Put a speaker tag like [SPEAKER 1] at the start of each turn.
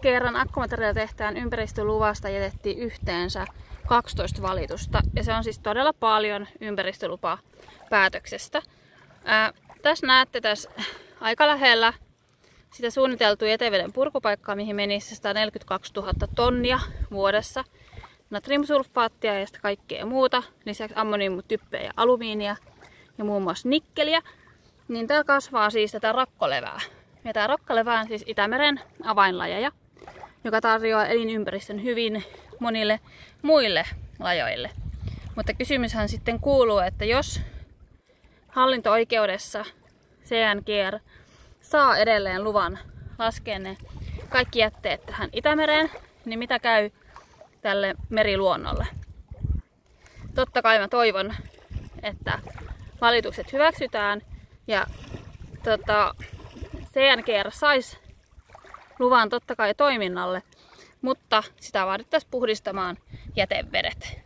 [SPEAKER 1] Kerran akkumateriaalitehtaan ympäristöluvasta jätettiin yhteensä 12 valitusta ja se on siis todella paljon ympäristölupapäätöksestä. Tässä näette tässä aika lähellä sitä suunniteltua jäteveden purkupaikkaa, mihin meni 142 000 tonnia vuodessa. Natriumsulfaattia ja kaikkea muuta, lisäksi ammoniumtyppeä ja alumiinia ja muun muassa nikkeliä. Niin täällä kasvaa siis tätä rakkolevää. Ja tämä rakkolevä on siis Itämeren avainlajeja, joka tarjoaa elinympäristön hyvin monille muille lajoille. Mutta kysymyshän sitten kuuluu, että jos hallinto-oikeudessa CNGR saa edelleen luvan laskea ne kaikki jätteet tähän Itämereen, niin mitä käy tälle meriluonnolle? Totta kai mä toivon, että valitukset hyväksytään ja CNGR saisi luvan totta kai toiminnalle, mutta sitä vaadittaisiin puhdistamaan jätevedet.